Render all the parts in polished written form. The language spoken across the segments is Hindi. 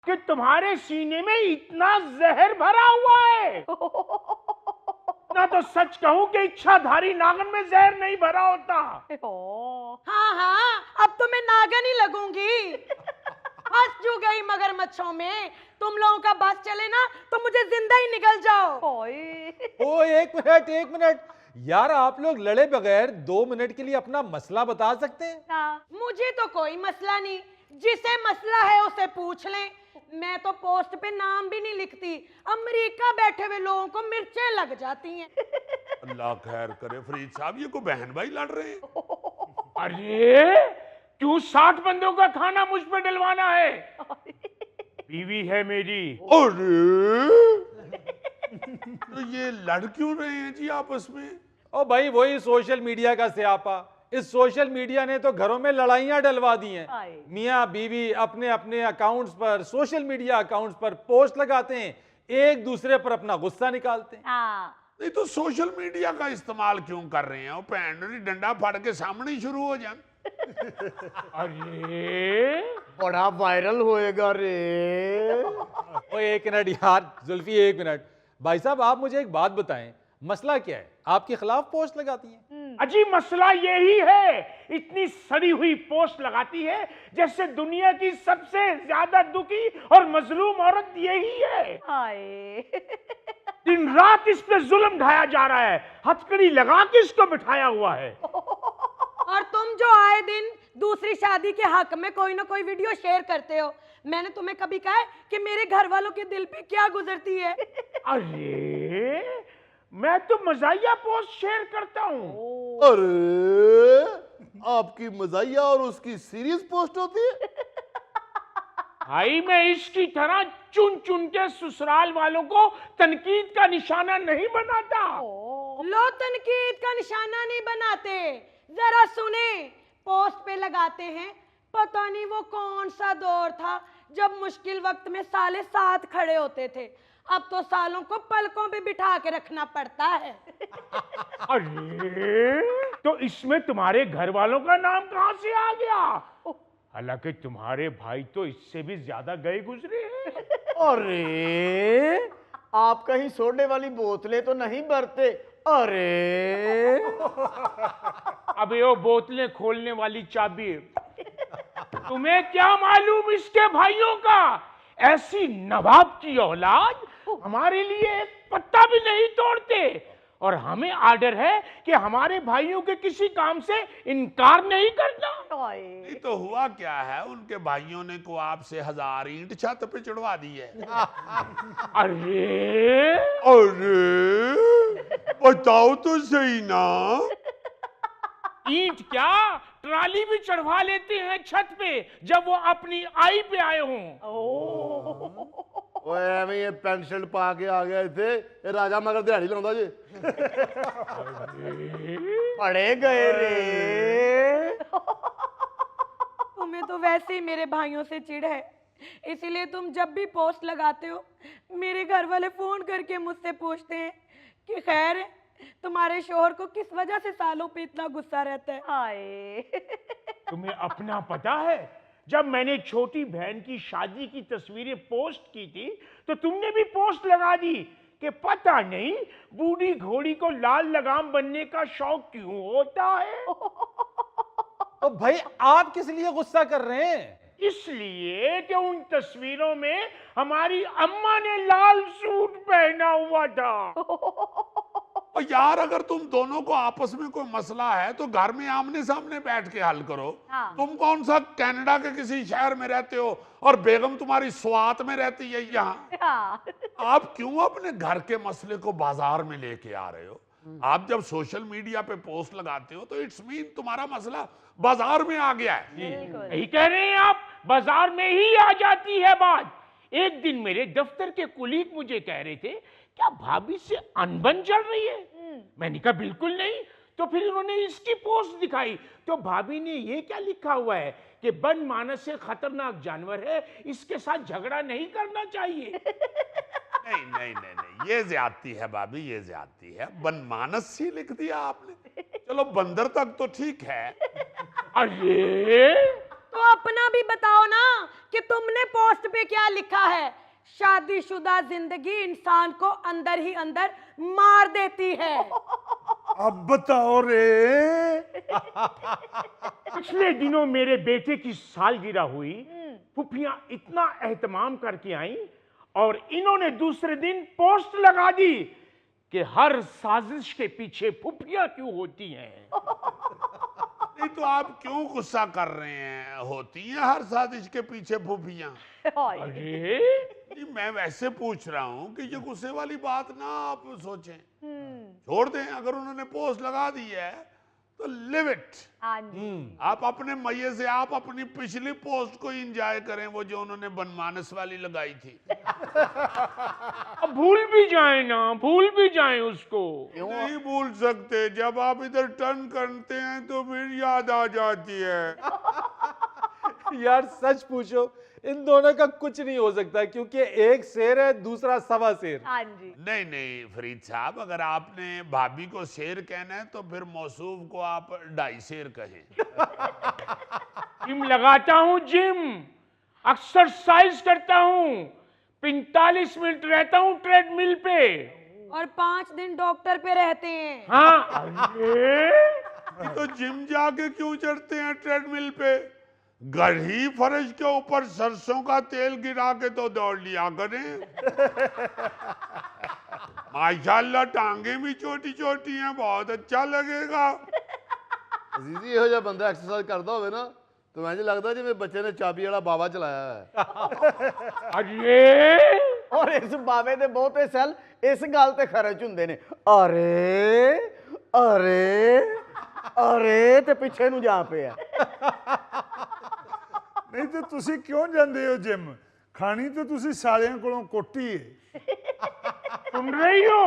कि तुम्हारे सीने में इतना जहर भरा हुआ है। ना तो सच कहूं कि इच्छाधारी नागन में जहर नहीं भरा होता। हाँ हाँ, अब तो मैं नागन ही लगूंगी। फंस जो गई मगरमच्छों में। तुम लोगों का बस चले ना तो मुझे जिंदा ही निकल जाओ। ओ एक मिनट यार, आप लोग लड़े बगैर 2 मिनट के लिए अपना मसला बता सकते हैं? मुझे तो कोई मसला नहीं, जिसे मसला है उसे पूछ लें। मैं तो पोस्ट पे नाम भी नहीं लिखती, अमेरिका बैठे हुए लोगों को मिर्चें लग जाती हैं। अल्लाह खैर करे फरीद साहब, ये को बहन भाई लड़ रहे हैं। अरे क्यों 60 बंदों का खाना मुझ पे डलवाना है? बीवी है मेरी। अरे तो ये लड़ क्यों रहे हैं जी आपस में? ओ भाई, वही सोशल मीडिया का स्यापा। इस सोशल मीडिया ने तो घरों में लड़ाइयां डलवा दी हैं। मियाँ बीवी अपने अपने अकाउंट्स पर, सोशल मीडिया अकाउंट्स पर पोस्ट लगाते हैं, एक दूसरे पर अपना गुस्सा निकालते हैं। नहीं तो सोशल मीडिया का इस्तेमाल क्यों कर रहे हैं? पैंडरी डंडा फाड़ के सामने ही शुरू हो जाए। अरे बड़ा वायरल होएगा रे। ओ एक मिनट यार जुल्फी, एक मिनट। भाई साहब, आप मुझे एक बात बताएं, मसला क्या है? आपके खिलाफ पोस्ट लगाती हैं? अजी मसला यही है, इतनी सड़ी हुई पोस्ट लगाती है जैसे दुनिया की सबसे ज्यादा दुखी और मजलूम औरत यही है। दिन रात इस पे जुल्म ढाया जा रहा है, हथकड़ी लगा के इसको बिठाया हुआ है। और तुम जो आए दिन दूसरी शादी के हक में कोई ना कोई वीडियो शेयर करते हो, मैंने तुम्हें कभी कहा है कि मेरे घर वालों के दिल पे क्या गुजरती है? अरे मैं तो मजाहिया पोस्ट शेयर करता हूँ। अरे आपकी मजाहिया और उसकी सीरीज पोस्ट होती है। भाई मैं इसकी तरह चुन चुन के ससुराल वालों को तनकीद का निशाना नहीं बनाता। लो, तनकीद का निशाना नहीं बनाते, जरा सुने। पोस्ट पे लगाते हैं, पता नहीं वो कौन सा दौर था जब मुश्किल वक्त में साले साथ खड़े होते थे। अब तो सालों को पलकों पे बिठा के रखना पड़ता है। अरे तो इसमें तुम्हारे घर वालों का नाम कहां से आ गया? हालांकि तुम्हारे भाई तो इससे भी ज्यादा गए गुजरे हैं। अरे आप कहीं सोडे वाली बोतलें तो नहीं भरते? अरे अबे वो बोतलें खोलने वाली चाबी तुम्हें क्या मालूम इसके भाइयों का? ऐसी नवाब की औलाद हमारे लिए एक पत्ता भी नहीं तोड़ते, और हमें आर्डर है कि हमारे भाइयों के किसी काम से इनकार नहीं करना। नहीं तो हुआ क्या है, उनके भाइयों ने को आपसे 1000 ईंट छत पे चढ़वा दी है। अरे अरे बताओ तो सही ना। ईंट क्या, ट्राली भी चढ़वा लेते हैं छत पे जब वो अपनी आई पे आए हों। ओए एवें ये पेंट शर्ट पा के आ गया थे, ये राजा मगर दिहाड़ी लाਉਂਦਾ जी। पड़े गए रे। तुम्हें तो वैसे ही मेरे भाइयों से चिढ़ है, इसीलिए तुम जब भी पोस्ट लगाते हो मेरे घर वाले फोन करके मुझसे पूछते हैं कि खैर है, तुम्हारे शोहर को किस वजह से सालों पे इतना गुस्सा रहता है। तुम्हें अपना पता है, जब मैंने छोटी बहन की शादी की तस्वीरें पोस्ट की थी तो तुमने भी पोस्ट लगा दी कि पता नहीं बूढ़ी घोड़ी को लाल लगाम बनने का शौक क्यों होता है। तो भाई आप किस लिए गुस्सा कर रहे हैं? इसलिए कि उन तस्वीरों में हमारी अम्मा ने लाल सूट पहना हुआ था। और यार अगर तुम दोनों को आपस में कोई मसला है तो घर में आमने सामने बैठ के हल करो। तुम कौन सा कनाडा के किसी शहर में रहते हो और बेगम तुम्हारी स्वात में रहती है यहाँ। आप क्यों अपने घर के मसले को बाजार में लेके आ रहे हो? आप जब सोशल मीडिया पे पोस्ट लगाते हो तो इट्स मीन तुम्हारा मसला बाजार में आ गया है। यही कह रहे हैं आप, बाजार में ही आ जाती है बात। एक दिन मेरे दफ्तर के कुलीग मुझे कह रहे थे, क्या भाभी से अनबन चल रही है? मैंने कहा बिल्कुल नहीं। तो फिर उन्होंने इसकी पोस्ट दिखाई तो भाभी ने ये क्या लिखा हुआ है कि वन मानस से खतरनाक जानवर है, इसके साथ झगड़ा नहीं करना चाहिए। नहीं नहीं नहीं नहीं, ये ज्यादती है भाभी, ये ज्यादती है। बनमानस ही लिख दिया आपने। चलो बंदर तक तो ठीक है। अरे तो अब अपना भी बताओ ना कि तुमने पोस्ट पे क्या लिखा है। शादीशुदा जिंदगी इंसान को अंदर ही अंदर मार देती है। अब बताओ रे। पिछले दिनों मेरे बेटे की सालगिरह हुई, फुफियां इतना एहतमाम करके आई और इन्होंने दूसरे दिन पोस्ट लगा दी कि हर साजिश के पीछे फुफियां क्यों होती हैं। नहीं तो आप क्यों गुस्सा कर रहे हैं? होती हैं हर साजिश के पीछे फूफियां। अरे जी मैं वैसे पूछ रहा हूँ कि ये गुस्से वाली बात ना आप सोचें, छोड़ दें। अगर उन्होंने पोस्ट लगा दी है तो लिव इट। आप अपने मजे से आप अपनी पिछली पोस्ट को एंजॉय करें, वो जो उन्होंने बनमानस वाली लगाई थी। अब भूल भी जाए ना, भूल भी जाए उसको। नहीं भूल सकते, जब आप इधर टर्न करते हैं तो फिर याद आ जाती है। यार सच पूछो, इन दोनों का कुछ नहीं हो सकता क्योंकि एक शेर है, दूसरा सवा शेर। नहीं नहीं फरीद साहब, अगर आपने भाभी को शेर कहना है तो फिर मौसूफ को आप 2.5 शेर कहें। जिम लगाता हूँ, जिम एक्सरसाइज करता हूँ, 45 मिनट रहता हूँ ट्रेडमिल पे और 5 दिन डॉक्टर पे रहते हैं। हाँ। अरे तो जिम जाके क्यों चढ़ते हैं ट्रेडमिल पे? घर ही फर्श के ऊपर सरसों का तेल गिरा के तो दौड़ लिया करें। माशाल्लाह टांगे भी छोटी छोटी हैं, बहुत अच्छा लगेगा। अजीजी ਇਹੋ ਜਿਹਾ ਬੰਦਾ ਐਕਸਰਸਾਈਜ਼ ਕਰਦਾ ਹੋਵੇ ਨਾ ਤਾਂ ਮੈਨੂੰ ਲੱਗਦਾ ਜਿਵੇਂ ਬੱਚੇ ਨੇ ਚਾਬੀ ਵਾਲਾ ਬਾਵਾ ਚਲਾਇਆ ਹੈ। अरे ਔਰ ਇਸ ਬਾਵੇ ਦੇ ਬਹੁਤੇ ਸੈੱਲ ਇਸ ਗੱਲ ਤੇ ਖਰਚ ਹੁੰਦੇ ਨੇ। ਅਰੇ ਅਰੇ ਅਰੇ ਤੇ ਪਿੱਛੇ ਨੂੰ ਜਾ ਪਿਆ। ਨਹੀਂ ਤੇ ਤੁਸੀਂ ਕਿਉਂ ਜਾਂਦੇ ਹੋ ਜਿਮ? ਖਾਣੀ ਤੇ ਤੁਸੀਂ ਸਾਲਿਆਂ ਕੋਲੋਂ ਕੋਟੀ ਹੈ। सुन रही हो?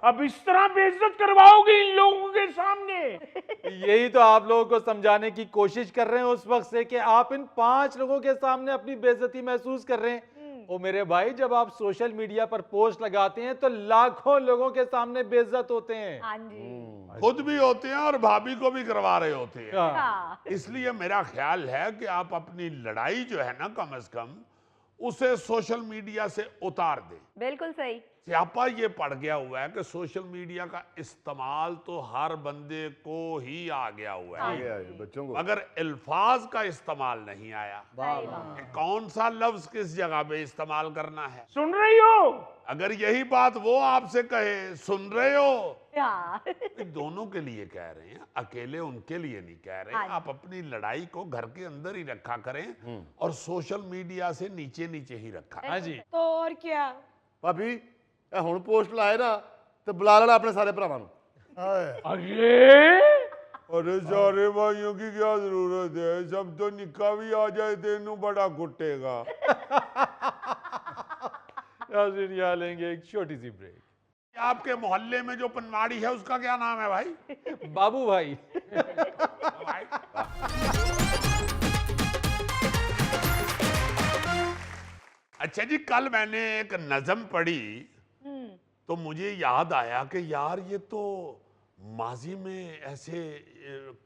अब इस तरह बेइज्जत करवाओगे इन लोगों के सामने। यही तो आप लोगों को समझाने की कोशिश कर रहे हैं उस वक्त से कि आप इन 5 लोगों के सामने अपनी बेइज्जती महसूस कर रहे हैं। ओ मेरे भाई, जब आप सोशल मीडिया पर पोस्ट लगाते हैं तो लाखों लोगों के सामने बेइज्जत होते हैं। खुद भी होते हैं और भाभी को भी करवा रहे होते हैं। हाँ। इसलिए मेरा ख्याल है कि आप अपनी लड़ाई जो है ना, कम से कम उसे सोशल मीडिया से उतार दें। बिल्कुल सही। स्यापा ये पड़ गया हुआ है कि सोशल मीडिया का इस्तेमाल तो हर बंदे को ही आ गया हुआ है, बच्चों को मगर अल्फाज का इस्तेमाल नहीं आया। कि कौन सा लफ्ज किस जगह पे इस्तेमाल करना है। सुन रही हो? अगर यही बात वो आपसे कहे, सुन रहे हो, हाँ। तो दोनों के लिए कह रहे हैं, अकेले उनके लिए नहीं कह रहे। हाँ। आप अपनी लड़ाई को घर के अंदर ही रखा करें और सोशल मीडिया से नीचे नीचे ही रखा करें। हाँ जी। तो और क्या। ਭਾਬੀ ਇਹ ਹੁਣ ਪੋਸਟ ਲਾਏ ਨਾ ਤੇ ਬੁਲਾ ਲੈਣਾ ਆਪਣੇ ਸਾਰੇ ਭਰਾਵਾਂ ਨੂੰ। अरे अरे सारे भाइयों की क्या जरूरत है, सब तो निक्का भी आ जाए तो इन्हू बड़ा कुटेगा। नाज़रीन, यहाँ लेंगे एक छोटी सी ब्रेक। आपके मोहल्ले में जो पनवाड़ी है उसका क्या नाम है भाई? बाबू भाई। अच्छा जी, कल मैंने एक नज़म पढ़ी तो मुझे याद आया कि यार ये तो माजी में ऐसे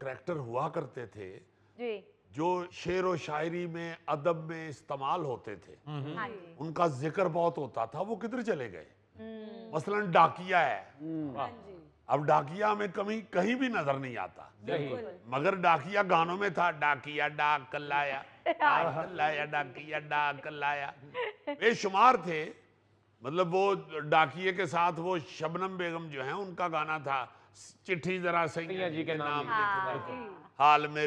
करैक्टर हुआ करते थे जी। जो शेर व शायरी में, अदब में इस्तेमाल होते थे। हाँ जी। उनका जिक्र बहुत होता था। वो किधर चले गए? मसलन डाकिया है, हाँ जी। अब डाकिया में कहीं कहीं भी नजर नहीं आता, मगर डाकिया गानों में था। डाकिया डाक लाया, डाक लाया, डाकिया डाक लाया, बेशुमार थे। मतलब वो डाकिये के साथ वो शबनम बेगम जो है, उनका गाना था, चिट्ठी जरा सैया जी के नाम लिख दो, हाल मेरे